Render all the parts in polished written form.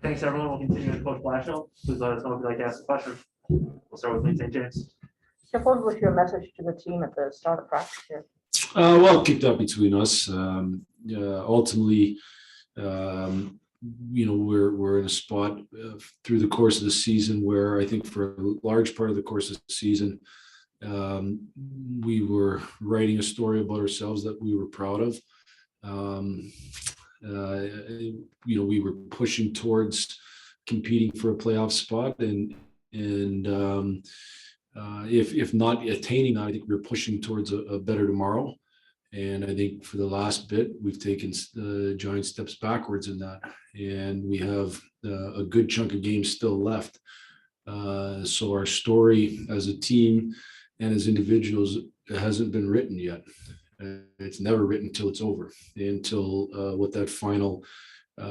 Thanks, everyone. We'll continue with Coach Blashill. Please let us know if you'd like to ask a question. We'll start with Lee St. James. Jeff, what was your message to the team at the start of practice here? Well, keep that between us. Ultimately, we're in a spot through the course of the season where I think for a large part of the course of the season, we were writing a story about ourselves that we were proud of. We were pushing towards competing for a playoff spot, and if not attaining that, I think we're pushing towards a better tomorrow. And I think for the last bit, we've taken giant steps backwards in that, and we have a good chunk of games still left. So our story as a team and as individuals hasn't been written yet. It's never written until it's over, until with that final.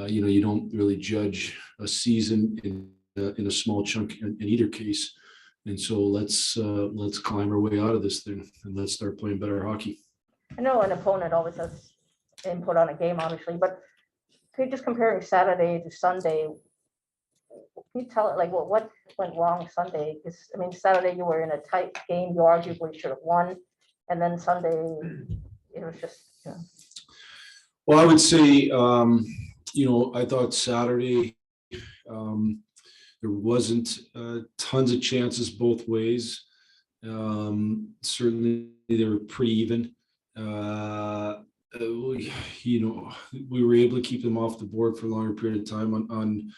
You don't really judge a season in a small chunk in either case. And so let's climb our way out of this thing and let's start playing better hockey. I know an opponent always has input on a game, obviously, but could you just comparing Saturday to Sunday, can you tell it like what went wrong Sunday? Because I mean, Saturday you were in a tight game, you arguably should have won, and then Sunday it was just. Well, I would say, I thought Saturday there wasn't tons of chances both ways. Certainly they were pretty even. We were able to keep them off the board for a longer period of time on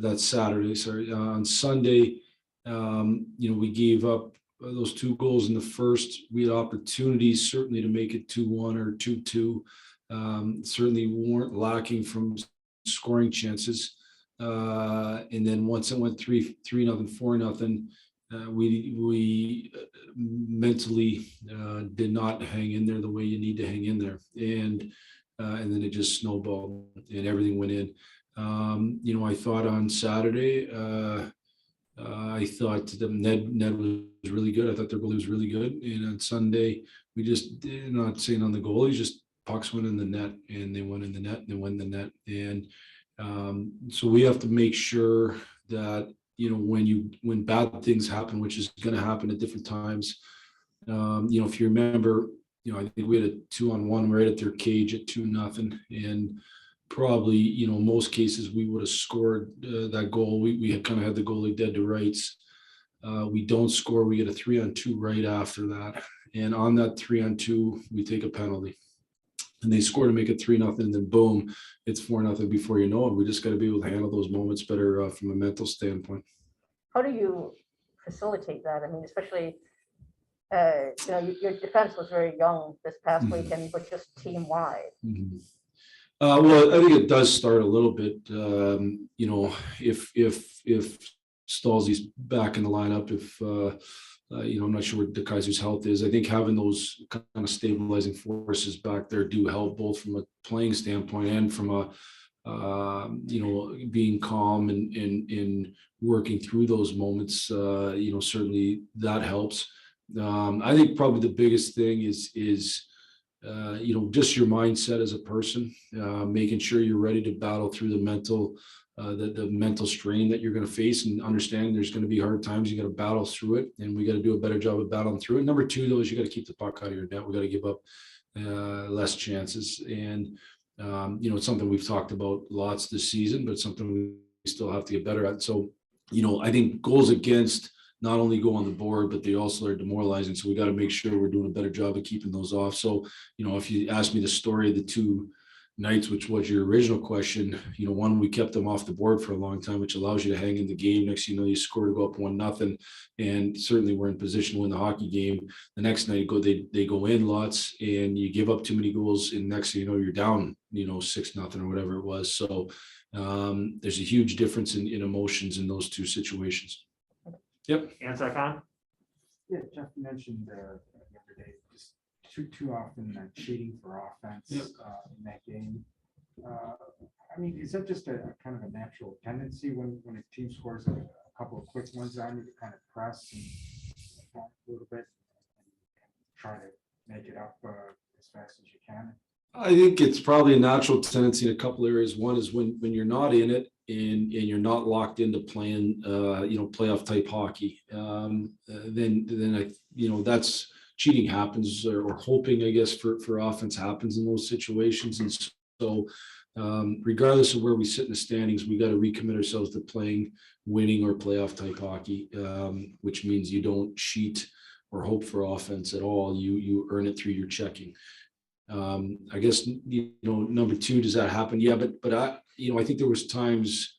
that Saturday. On Sunday, we gave up those 2 goals in the first. We had opportunities certainly to make it 2-1 or 2-2. Certainly weren't lacking from scoring chances. And then once it went 3-0, 4-0, we mentally did not hang in there the way you need to hang in there, and then it just snowballed and everything went in. I thought on Saturday, I thought the Ned was really good. I thought their goalie was really good, and on Sunday we just not saying on the goalie, just pucks went in the net, and they went in the net, and they went in the net, and so we have to make sure that. When bad things happen, which is going to happen at different times. If you remember, I think we had a 2-on-1 right at their cage at 2-0, and probably, most cases we would have scored that goal. We had kind of had the goalie dead to rights. We don't score. We get a 3-on-2 right after that, and on that 3-on-2, we take a penalty. And they score to make it 3-0, and then boom, it's 4-0 before you know it. We just got to be able to handle those moments better from a mental standpoint. How do you facilitate that? I mean, especially, your defense was very young this past weekend, but just team wide. Mm-hmm. Well, I think it does start a little bit. If Stalzy's back in the lineup, if I'm not sure what De Kaiser's health is. I think having those kind of stabilizing forces back there do help, both from a playing standpoint and from a being calm and working through those moments. Certainly that helps. I think probably the biggest thing is just your mindset as a person, making sure you're ready to battle through the mental strain that you're going to face, and understanding there's going to be hard times. You got to battle through it, and we got to do a better job of battling through it. Number 2, though, is you got to keep the puck out of your net. We got to give up less chances, and it's something we've talked about lots this season, but something we still have to get better at. So, I think goals against not only go on the board, but they also are demoralizing. So we got to make sure we're doing a better job of keeping those off. So, if you ask me the story of the 2 nights, which was your original question, one, we kept them off the board for a long time, which allows you to hang in the game. Next, you score to go up 1-0, and certainly we're in position to win the hockey game. The next night they go in lots, and you give up too many goals, and next you're down 6-0 or whatever it was. So there's a huge difference in emotions in those 2 situations. Yep. Answer, Con? Yeah, Jeff mentioned the other day just too often cheating for offense in that game. I mean, is that just a kind of a natural tendency when a team scores a couple of quick ones on you to kind of press and a little bit and try to make it up as fast as you can? I think it's probably a natural tendency in a couple areas. One is when you're not in it, you're not locked into playing, playoff type hockey, then that's cheating happens, or hoping, I guess, for offense happens in those situations. And so, regardless of where we sit in the standings, we got to recommit ourselves to playing winning or playoff type hockey, which means you don't cheat or hope for offense at all. You earn it through your checking. I guess, number two, does that happen? Yeah, but I think there was times,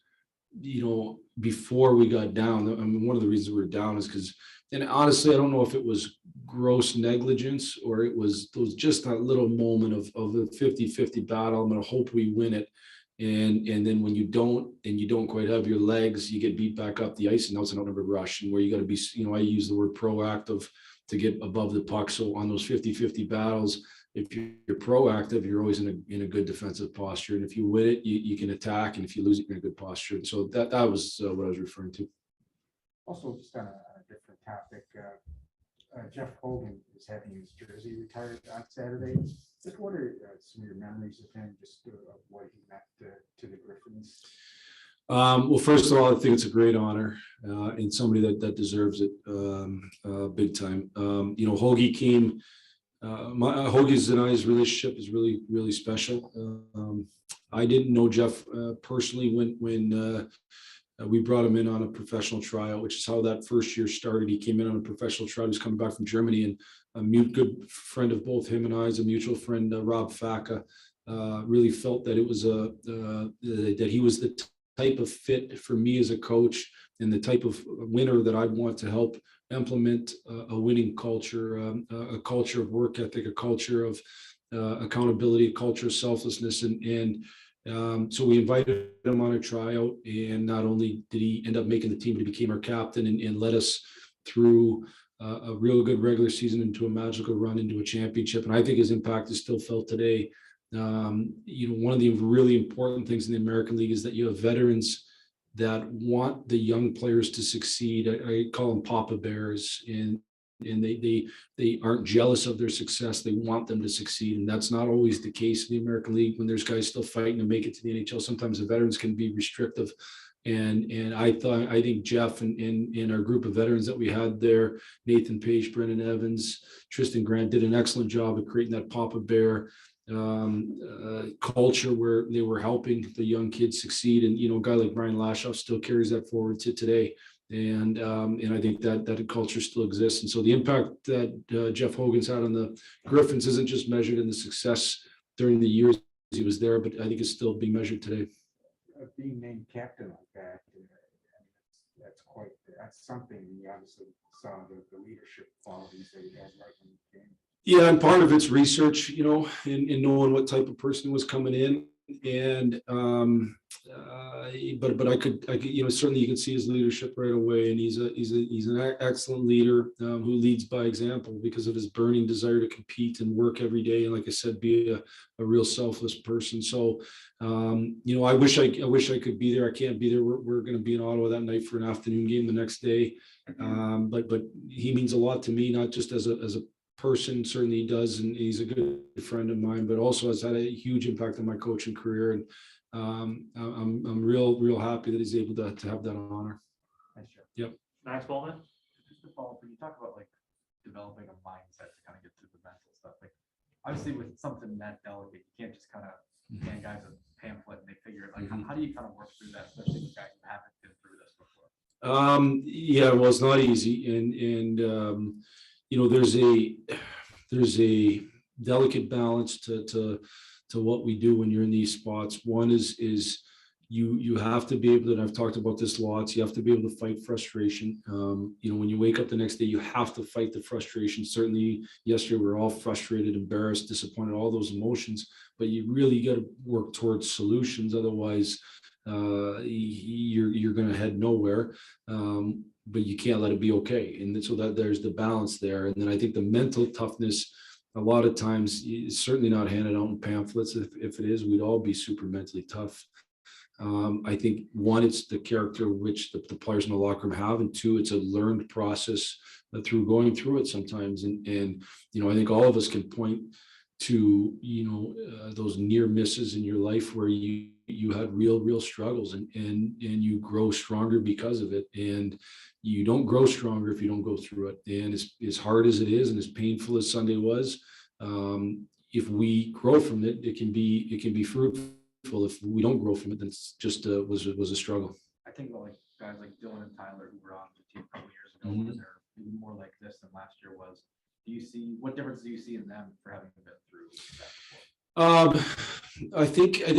before we got down. I mean, one of the reasons we were down is because, and honestly, I don't know if it was gross negligence or it was just that little moment of the 50-50 battle. I'm going to hope we win it. And then when you don't, and you don't quite have your legs, you get beat back up the ice, and now it's an outnumbered rush, and where you got to be, I use the word proactive to get above the puck. So on those 50-50 battles, if you're proactive, you're always in a good defensive posture. And if you win it, you can attack. And if you lose it, you're in a good posture. And so that was what I was referring to. Also, just on a different topic, Jeff Hoggan is having his jersey retired on Saturday. Just what are some of your memories of him, just of what he meant to the Griffins? Well, first of all, I think it's a great honor, and somebody that deserves it big time. Hoagie came. Hoagie's and I's relationship is really, really special. I didn't know Jeff personally when we brought him in on a professional tryout, which is how that first year started. He came in on a professional tryout. He was coming back from Germany, and a good friend of both him and I's, a mutual friend, Rob Facca, really felt that it was that he was the type of fit for me as a coach, and the type of winner that I'd want to help implement a winning culture, a culture of work ethic, a culture of accountability, a culture of selflessness. So we invited him on a tryout, and not only did he end up making the team, but he became our captain and led us through a real good regular season into a magical run into a championship. And I think his impact is still felt today. One of the really important things in the American League is that you have veterans that want the young players to succeed. I call them Papa Bears, and they aren't jealous of their success. They want them to succeed, and that's not always the case in the American League. When there's guys still fighting to make it to the NHL, sometimes the veterans can be restrictive. And I think Jeff and our group of veterans that we had there, Nathan Page, Brendan Evans, Tristan Grant, did an excellent job of creating that Papa Bear culture where they were helping the young kids succeed. And a guy like Brian Lashoff still carries that forward to today. And I think that culture still exists. And so the impact that Jeff Hoggan's had on the Griffins isn't just measured in the success during the years he was there, but I think it's still being measured today. Being named captain like that, that's something. You obviously saw the leadership qualities that he has right in the game. Yeah, and part of it's research, and knowing what type of person was coming in, and but I could, certainly you can see his leadership right away, and he's an excellent leader who leads by example because of his burning desire to compete and work every day, and like I said, be a real selfless person. So, I wish I could be there. I can't be there. We're going to be in Ottawa that night for an afternoon game the next day, but he means a lot to me, not just as a person. Certainly he does, and he's a good friend of mine, but also has had a huge impact on my coaching career. And I'm real happy that he's able to have that honor. Thanks, Jeff. Yep. Max Bowman? Just to follow up, when you talk about like developing a mindset to kind of get through the mental stuff, like obviously with something that delicate, you can't just kind of hand guys a pamphlet and they figure it. Like how do you kind of work through that, especially with guys who haven't been through this before? Yeah, well, it's not easy, and there's a delicate balance to what we do when you're in these spots. One is you have to be able to, and I've talked about this lots, you have to be able to fight frustration. When you wake up the next day, you have to fight the frustration. Certainly yesterday, we were all frustrated, embarrassed, disappointed, all those emotions, but you really got to work towards solutions. Otherwise, you're going to head nowhere. But you can't let it be okay. And so that there's the balance there. And then I think the mental toughness, a lot of times, is certainly not handed out in pamphlets. If it is, we'd all be super mentally tough. I think one, it's the character which the players in the locker room have, and two, it's a learned process through going through it sometimes. And I think all of us can point to those near misses in your life where you you had real struggles, and you grow stronger because of it. And you don't grow stronger if you don't go through it. And as hard as it is, and as painful as Sunday was, if we grow from it, it can be fruitful. If we don't grow from it, then it's just was a struggle. I think about like guys like Dylan and Tyler who were on the team a couple years ago, Mhm. where they're even more like this than last year was. What difference do you see in them for having been through that before? I think I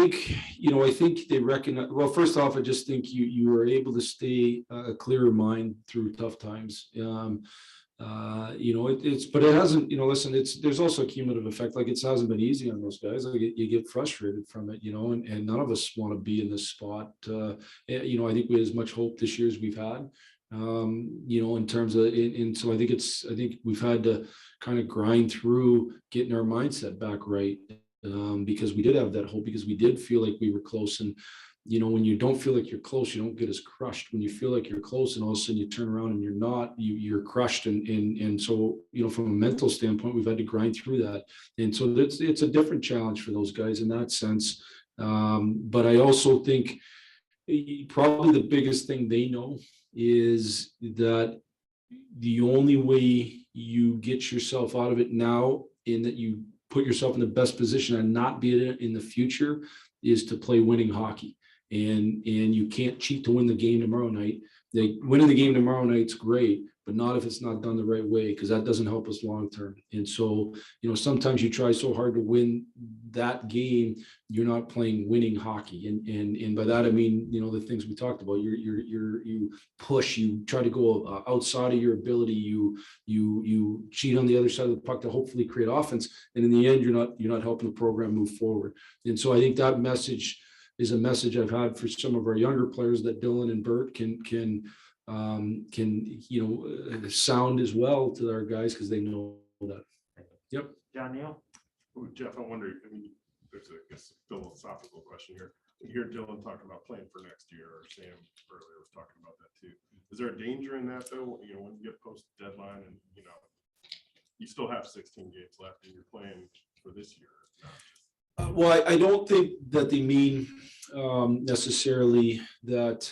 think they recognize. Well, first off, I just think you are able to stay a clearer mind through tough times. But it hasn't. Listen, there's also a cumulative effect. Like, it hasn't been easy on those guys. Like, you get frustrated from it. And none of us want to be in this spot. I think we had as much hope this year as we've had. In terms of, and so I think we've had to kind of grind through getting our mindset back right, because we did have that hope, because we did feel like we were close. And when you don't feel like you're close, you don't get as crushed. When you feel like you're close and all of a sudden you turn around and you're not, you're crushed. And so from a mental standpoint, we've had to grind through that. And so it's a different challenge for those guys in that sense. But I also think probably the biggest thing they know is that the only way you get yourself out of it now, in that you put yourself in the best position and not be in it in the future, is to play winning hockey. And you can't cheat to win the game tomorrow night. Winning the game tomorrow night's great, but not if it's not done the right way, because that doesn't help us long term. And so, sometimes you try so hard to win that game, you're not playing winning hockey. And by that I mean, the things we talked about. You push, you try to go outside of your ability, you cheat on the other side of the puck to hopefully create offense. And in the end, you're not helping the program move forward. And so I think that message is a message I've had for some of our younger players, that Dylan and Bert can sound as well to our guys, because they know that. Yep. John Neal? Ooh, Jeff, I wonder, there's a philosophical question here. We hear Dylan talking about playing for next year, or Sam earlier was talking about that too. Is there a danger in that though? When you get post deadline and, you still have 16 games left and you're playing for this year? Well, I don't think that they mean necessarily that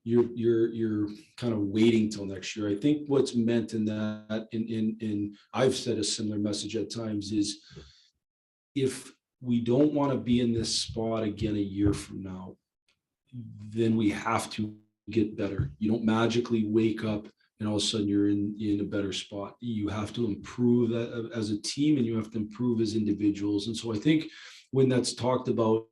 you're kind of waiting till next year. I think what's meant in that, and I've said a similar message at times, is if we don't want to be in this spot again a year from now, then we have to get better. You don't magically wake up and all of a sudden you're in a better spot. You have to improve that as a team, and you have to improve as individuals. And so I think when that's talked about,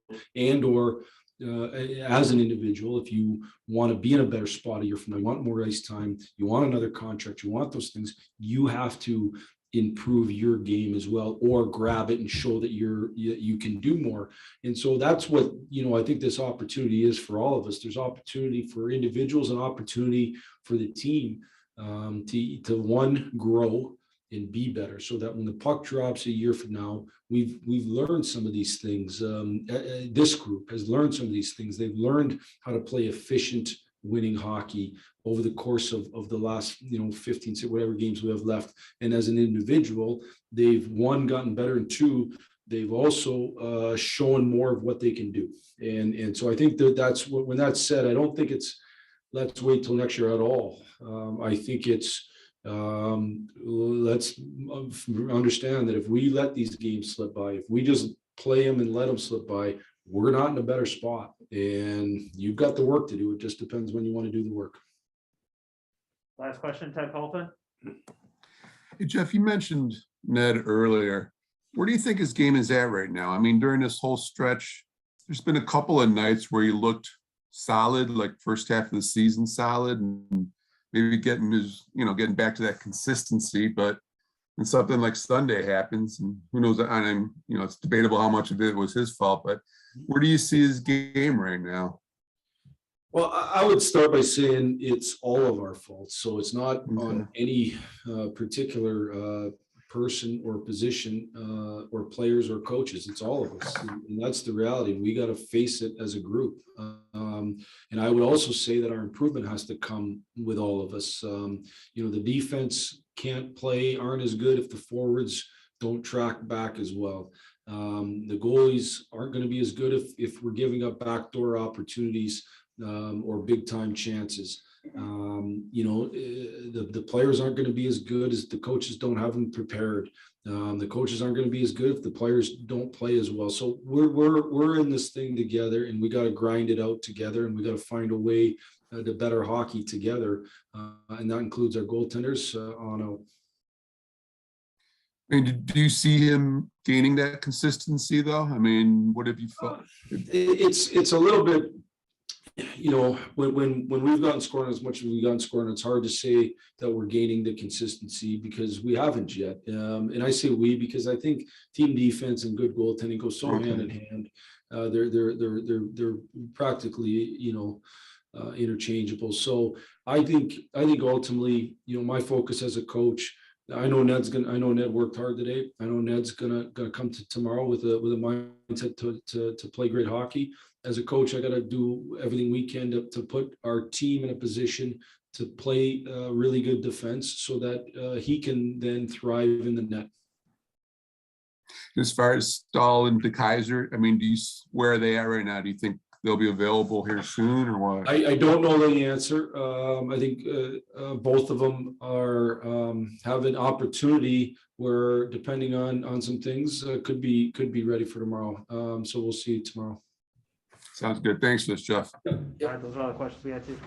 or as an individual, if you want to be in a better spot a year from now, you want more ice time, you want another contract, you want those things, you have to improve your game as well, or grab it and show that you can do more. And so that's what I think this opportunity is for all of us. There's opportunity for individuals and opportunity for the team to one, grow and be better, so that when the puck drops a year from now, we've learned some of these things. This group has learned some of these things. They've learned how to play efficient winning hockey over the course of the last 15, whatever games we have left. And as an individual, they've, one, gotten better, and two, they've also shown more of what they can do. And so I think that's what, when that's said, I don't think it's let's wait till next year at all. I think it's let's understand that if we let these games slip by, if we just play them and let them slip by, we're not in a better spot. And you've got the work to do. It just depends when you want to do the work. Last question, Ted Colton. Hey, Jeff, you mentioned Ned earlier. Where do you think his game is at right now? I mean, during this whole stretch, there's been a couple of nights where he looked solid, like first half of the season solid, and maybe getting back to that consistency. But when something like Sunday happens, and who knows, and it's debatable how much of it was his fault, but where do you see his game right now? Well, I would start by saying it's all of our faults. So it's not on any particular person or position or players or coaches. It's all of us. And that's the reality. We got to face it as a group. And I would also say that our improvement has to come with all of us. The defense aren't as good if the forwards don't track back as well. The goalies aren't going to be as good if we're giving up backdoor opportunities or big time chances. The players aren't going to be as good as the coaches don't have them prepared. The coaches aren't going to be as good if the players don't play as well. So we're in this thing together, and we got to grind it out together, and we got to find a way to better hockey together, and that includes our goaltenders on out. I mean, do you see him gaining that consistency though? I mean, what have you felt? It's a little bit, when we've gotten scoring as much as we've gotten scoring, it's hard to say that we're gaining the consistency because we haven't yet. And I say we because I think team defense and good goaltending go so hand in hand. They're practically, interchangeable. So I think ultimately, my focus as a coach. I know Ned worked hard today. I know Ned's gonna come to tomorrow with a mindset to play great hockey. As a coach, I got to do everything we can to put our team in a position to play really good defense so that he can then thrive in the net. As far as Stahl and DeKaiser, I mean, where are they at right now? Do you think they'll be available here soon or what? I don't know the answer. I think both of them are have an opportunity where, depending on some things, could be ready for tomorrow. So we'll see tomorrow. Sounds good. Thanks for this, Jeff. All right, those are all the questions we had too.